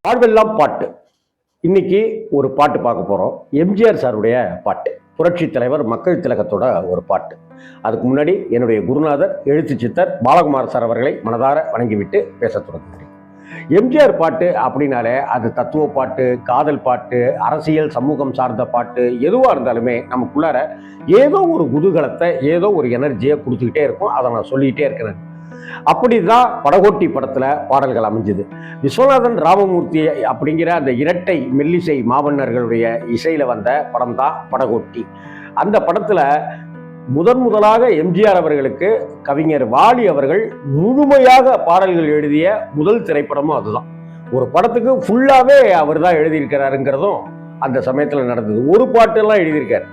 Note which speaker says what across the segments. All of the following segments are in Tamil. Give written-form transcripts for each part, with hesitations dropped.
Speaker 1: வாழ்வெல்லாம் பாட்டு. இன்னைக்கு ஒரு பாட்டு பார்க்க போறோம். எம்ஜிஆர் சாருடைய பாட்டு. புரட்சி தலைவர் மக்கள் திலகத்தோட ஒரு பாட்டு. அதுக்கு முன்னாடி என்னுடைய குருநாதர் எழுத்து சித்தர் பாலகுமார் சார் அவர்களை மனதார வணங்கிவிட்டு பேச தொடங்குகிறேன். எம்ஜிஆர் பாட்டு அப்படின்னாலே அது தத்துவ பாட்டு, காதல் பாட்டு, அரசியல் சமூகம் சார்ந்த பாட்டு, எதுவாக இருந்தாலுமே நமக்குள்ளார ஏதோ ஒரு குதூகலத்தை, ஏதோ ஒரு எனர்ஜியை கொடுத்துக்கிட்டே இருக்கும். அதை நான் சொல்லிக்கிட்டே இருக்கிறேன். அப்படிதான் படகோட்டி படத்துல பாடல்கள் அமைஞ்சது. விஸ்வநாதன் ராமமூர்த்தி அப்படிங்கிற அந்த இரட்டை மெல்லிசை மாமன்னர்களுடைய இசையில வந்த படம் தான் படகோட்டி. அந்த படத்துல முதலாக எம்ஜிஆர் அவர்களுக்கு கவிஞர் வாலி அவர்கள் முழுமையாக பாடல்கள் எழுதிய முதல் திரைப்படமும் அதுதான். ஒரு படத்துக்கு ஃபுல்லாவே அவர் தான் எழுதியிருக்கிறாருங்கிறதும் அந்த சமயத்துல நடந்தது. ஒரு பாட்டெல்லாம் எழுதியிருக்காரு.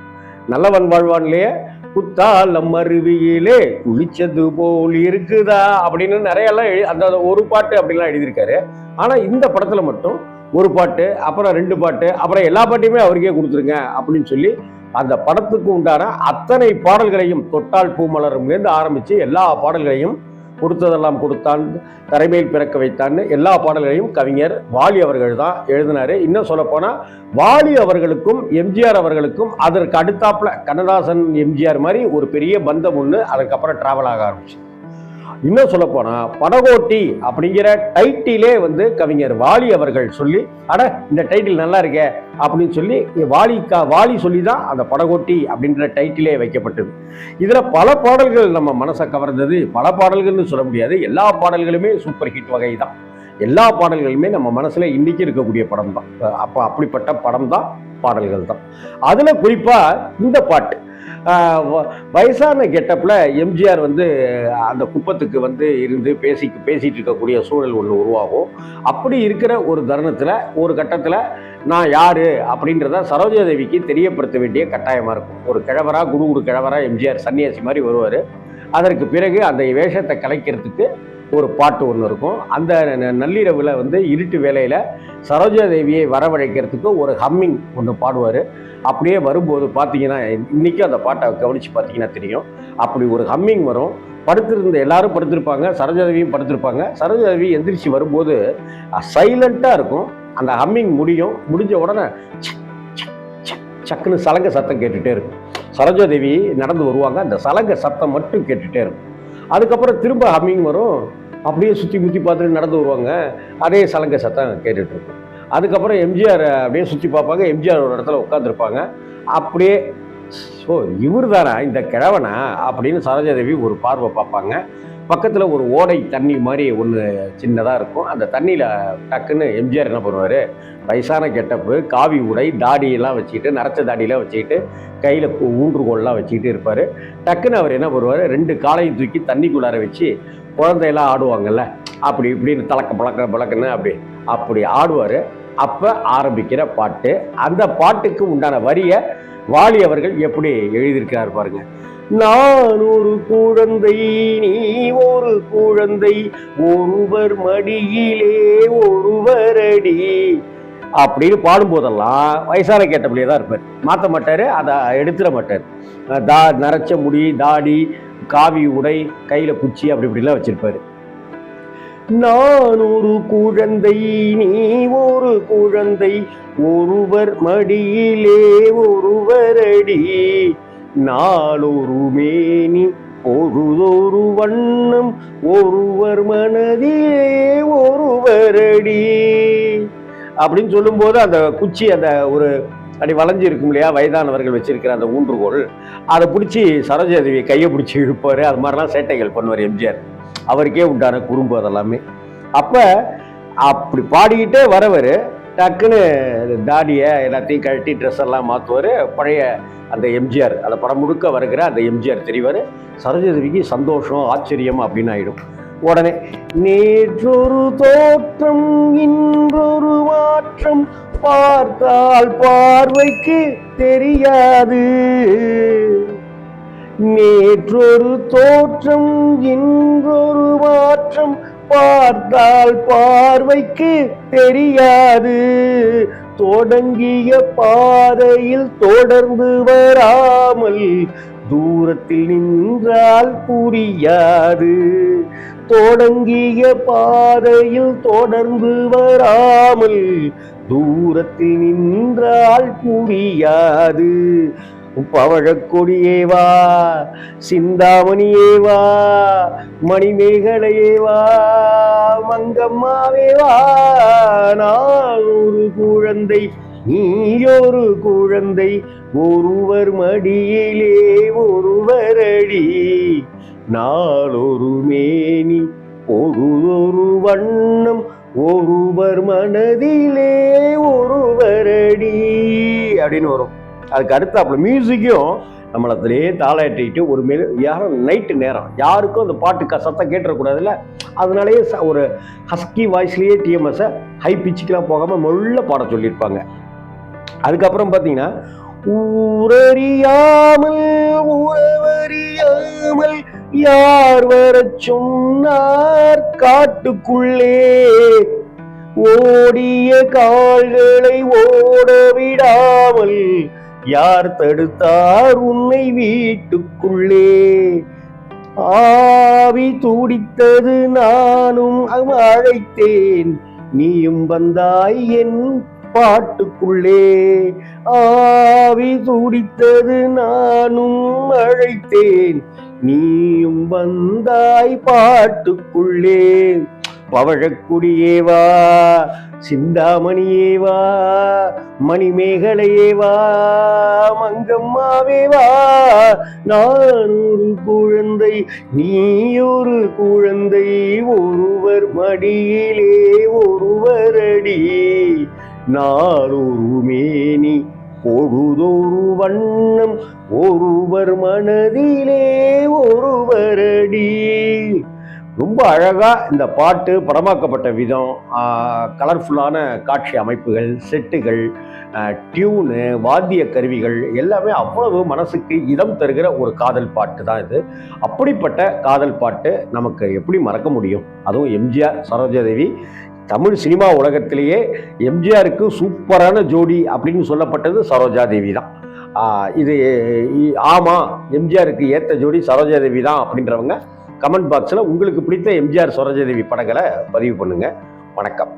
Speaker 1: நல்லவன் வாழ்வான்லயே குத்தாலம் அருவியிலே குளிச்சது போல் இருக்குதா அப்படின்னு நிறைய எல்லாம் அந்த ஒரு பாட்டு அப்படிலாம் எழுதியிருக்காரு. ஆனா இந்த படத்துல மட்டும் ஒரு பாட்டு, அப்புறம் 2 பாட்டு, அப்புறம் எல்லா பாட்டையுமே அவருக்கே கொடுத்துருங்க அப்படின்னு சொல்லி அந்த படத்துக்கு உண்டான அத்தனை பாடல்களையும் தொட்டால் பூமலர்லேருந்து ஆரம்பிச்சு எல்லா பாடல்களையும் கொடுத்ததெல்லாம் கொடுத்தான், தரைமேல் பிறக்க வைத்தான்னு எல்லா பாடல்களையும் கவிஞர் வாலி அவர்கள் தான் எழுதினாரு. இன்னும் சொல்ல போனா வாலி அவர்களுக்கும் எம்ஜிஆர் அவர்களுக்கும் அதற்கு அடுத்தாப்புல கண்ணதாசன் எம்ஜிஆர் மாதிரி ஒரு பெரிய பந்தம் ஒன்று அதுக்கப்புறம் டிராவல் ஆக ஆரம்பிச்சு. இன்னும் சொல்ல போனா படகோட்டி அப்படிங்கிற டைட்டிலே கவிஞர் வாலி அவர்கள் சொல்லி, அட இந்த டைட்டில் நல்லா இருக்கே அப்படின்னு சொல்லி வாலி சொல்லி தான் அந்த படகோட்டி அப்படின்ற டைட்டிலே வைக்கப்பட்டது. இதுல பல பாடல்கள் நம்ம மனசை கவர்ந்தது. பல பாடல்கள்னு சொல்ல முடியாது, எல்லா பாடல்களுமே சூப்பர் ஹிட் வகை தான். எல்லா பாடல்களுமே நம்ம மனசுல இன்னைக்கு இருக்கக்கூடிய படம் தான். அப்படிப்பட்ட படம் தான், பாடல்கள் தான். அதுல குறிப்பா இந்த பாட்டு வயசான கெட்டப்ல எம்ஜிஆர் அந்த குப்பத்துக்கு இருந்து பேசிட்டு இருக்கக்கூடிய சூழல் ஒன்று உருவாகும். அப்படி இருக்கிற ஒரு தருணத்துல ஒரு கட்டத்துல நான் யாரு அப்படின்றத சரோஜாதேவிக்கு தெரியப்படுத்த வேண்டிய கட்டாயமா இருக்கும். ஒரு கிழவரா, குரு கிழவரா எம்ஜிஆர் சன்னியாசி மாதிரி வருவாரு. அதற்கு பிறகு அந்த வேஷத்தை கலைக்கிறதுக்கு ஒரு பாட்டு ஒன்று இருக்கும். அந்த நள்ளிரவில் இருட்டு வேலையில் சரோஜாதேவியை வரவழைக்கிறதுக்கு ஒரு ஹம்மிங் ஒன்று பாடுவார். அப்படியே வரும்போது பார்த்தீங்கன்னா, இன்றைக்கும் அந்த பாட்டை கவனித்து பார்த்தீங்கன்னா தெரியும். அப்படி ஒரு ஹம்மிங் வரும். படுத்திருந்த எல்லாரும் படுத்திருப்பாங்க, சரோஜாதேவியும் படுத்திருப்பாங்க. சரோஜாதேவி எந்திரிச்சு வரும்போது சைலண்ட்டாக இருக்கும். அந்த ஹம்மிங் முடிஞ்ச உடனே சக்குன்னு சலங்க சத்தம் கேட்டுகிட்டே இருக்கும். சரோஜாதேவி நடந்து வருவாங்க, அந்த சலங்க சத்தம் மட்டும் கேட்டுகிட்டே இருக்கும். அதுக்கப்புறம் திரும்ப ஹம்மிங் வரும். அப்படியே சுற்றி முற்றி பார்த்துட்டு நடந்து வருவாங்க, அதே சலங்க சத்தம் கேட்டுட்டு இருக்கும். அதுக்கப்புறம் எம்ஜிஆர் அப்படியே சுற்றி பார்ப்பாங்க. எம்ஜிஆர் ஒரு இடத்துல உட்காந்துருப்பாங்க. அப்படியே ஸோ இவர் தானா இந்த கிழவனா அப்படின்னு சரோஜாதேவி ஒரு பார்வை பார்ப்பாங்க. பக்கத்தில் ஒரு ஓடை தண்ணி மாதிரி ஒன்று சின்னதாக இருக்கும். அந்த தண்ணியில் டக்குன்னு எம்ஜிஆர் என்ன பண்ணுவார், வயசான கெட்டப்பு, காவி உடை, தாடியெல்லாம் வச்சுக்கிட்டு, நரைச்ச தாடியெல்லாம் வச்சுக்கிட்டு, கையில் ஊன்றுகோல்லாம் வச்சுக்கிட்டு இருப்பார். டக்குன்னு அவர் என்ன பண்ணுவார், 2 காலையும் தூக்கி தண்ணிக்குள்ளார வச்சு குழந்தையெல்லாம் ஆடுவாங்கல்ல, அப்படி இப்படின்னு பழக்கன்னு அப்படி ஆடுவார். அப்போ ஆரம்பிக்கிற பாட்டு. அந்த பாட்டுக்கு உண்டான வரியை வாலி அவர்கள் எப்படி எழுதியிருக்கிறார் பாருங்க. நான் ஒரு குழந்தை, நீ ஒரு குழந்தை, ஒருவர் மடியிலே ஒருவரடி அப்படின்னு பாடும்போதெல்லாம் வயசான கேட்டபடியே தான் இருப்பார். மாற்ற மாட்டார், அதை எடுத்துட மாட்டார். நரைச்ச முடி, தாடி, காவி உடை, கையில் குச்சி அப்படி இப்படிலாம் வச்சிருப்பாரு. நான் ஒரு குழந்தை, நீ ஒரு குழந்தை, ஒருவர் மடியிலே ஒருவரடி, நாளொரு மேனி பொழுதொரு வண்ணம், ஒருவர் மனதிலே ஒருவரடி அப்படின்னு சொல்லும்போது அந்த குச்சி அந்த ஒரு அப்படி வளைஞ்சு இருக்கும் இல்லையா, வயதானவர்கள் வச்சிருக்கிற அந்த ஊன்றுகோல், அதை பிடிச்சி சரோஜாதேவி கையை பிடிச்சி இழுப்பார். அது மாதிரிலாம் சேட்டைகள் பண்ணுவார் எம்ஜிஆர். அவருக்கே உண்டான குறும்பு அதெல்லாமே. அப்போ அப்படி பாடிக்கிட்டே வரவர் டக்குன்னு தாடியை எல்லாத்தையும் கழட்டி ட்ரெஸ் எல்லாம் மாற்றுவார். பழைய அந்த எம்ஜிஆர், அந்த படம் முழுக்க வருகிற அந்த எம்ஜிஆர் தெரிவார். சரோஜாதேவிக்கு சந்தோஷம், ஆச்சரியம் அப்படின்னு ஆகிடும். உடனே நேற்றொரு தோற்றம் இன்றொரு மாற்றம், பார்த்தால் பார்வைக்கு தெரியாது, நேற்றொரு தோற்றம் இன்றொரு மாற்றம், பார்த்தால் பார்வைக்கு தெரியாது, தொடங்கிய பாதையில் தொடர்ந்து வராமல் தூரத்தில் நின்றால் புரியாது. தொடங்கிய பாதையில் தொடர்ந்து வராமல் தூரத்தில் நின்றால் புரியாது. பவழக்கொடியே வா, சிந்தாமணியே வா, மணிமேகலையே வா, மங்கம்மாவே வா. நான் ஒரு குழந்தை, நீயொரு குழந்தை, ஒருவர் மடியிலே ஒருவரடி. நாளொரு மேனி, ஒரு வண்ணம், ஒருவர் மனதிலே ஒருவரடி அப்படின்னு வரும். அதுக்கு அடுத்தாப்புல மியூசிக்கும் நம்மளே தாளாட்டிட்டு ஒரு யாரும் நைட்டு நேரம் யாருக்கும் அந்த பாட்டு சத்தம் கேட்டுறக்கூடாதுல்ல, அதனாலேயே ஒரு ஹஸ்கி வாய்ஸ்லேயே டிஎம்எஸை ஹை பிச்சுக்கெலாம் போகாமல் மெல்ல பாட சொல்லியிருப்பாங்க. அதுக்கப்புறம் பார்த்தீங்கன்னா, ஊரறியாமல் உறவறியாமல் யார் வர சொன்னார் காட்டுக்குள்ளே, ஓடிய கால்களை ஓட விடாமல் யார் தடுத்தார் உன்னை வீட்டுக்குள்ளே. ஆவி துடித்தது நானும் அழைத்தேன், நீயும் வந்தாய் என் பாட்டுக்குள்ளே. ஆவி துடித்தது நானும் அழைத்தேன், நீயும் வந்தாய் பாட்டுக்குள்ளே. பவழக்குடியே வா, சிந்தாமணியே வா, மணிமேகலையே வா, மங்கம்மாவே வா. நான் ஒரு குழந்தை, நீ ஒரு குழந்தை, ஒருவர் மடியிலே ஒருவரடி. நாளொரு மேனி, பொழுதொரு வண்ணம், ஒருவர் மனதிலே ஒருவரடி. ரொம்ப அழகா இந்த பாட்டு படமாக்கப்பட்ட விதம், கலர்ஃபுல்லான காட்சி அமைப்புகள், செட்டுகள், டியூனு, வாத்திய கருவிகள் எல்லாமே அவ்வளவு மனசுக்கு இதம் தருகிற ஒரு காதல் பாட்டு தான் இது. அப்படிப்பட்ட காதல் பாட்டு நமக்கு எப்படி மறக்க முடியும்? அதுவும் எம்ஜிஆர், சரோஜாதேவி. தமிழ் சினிமா உலகத்திலேயே எம்ஜிஆருக்கு சூப்பரான ஜோடி அப்படின்னு சொல்லப்பட்டது சரோஜாதேவி தான். இது ஆமாம், எம்ஜிஆருக்கு ஏற்ற ஜோடி சரோஜாதேவி தான் அப்படின்றவங்க கமெண்ட் பாக்ஸில் உங்களுக்கு பிடித்த எம்ஜிஆர், சரோஜாதேவி படங்களை பதிவு பண்ணுங்க. வணக்கம்.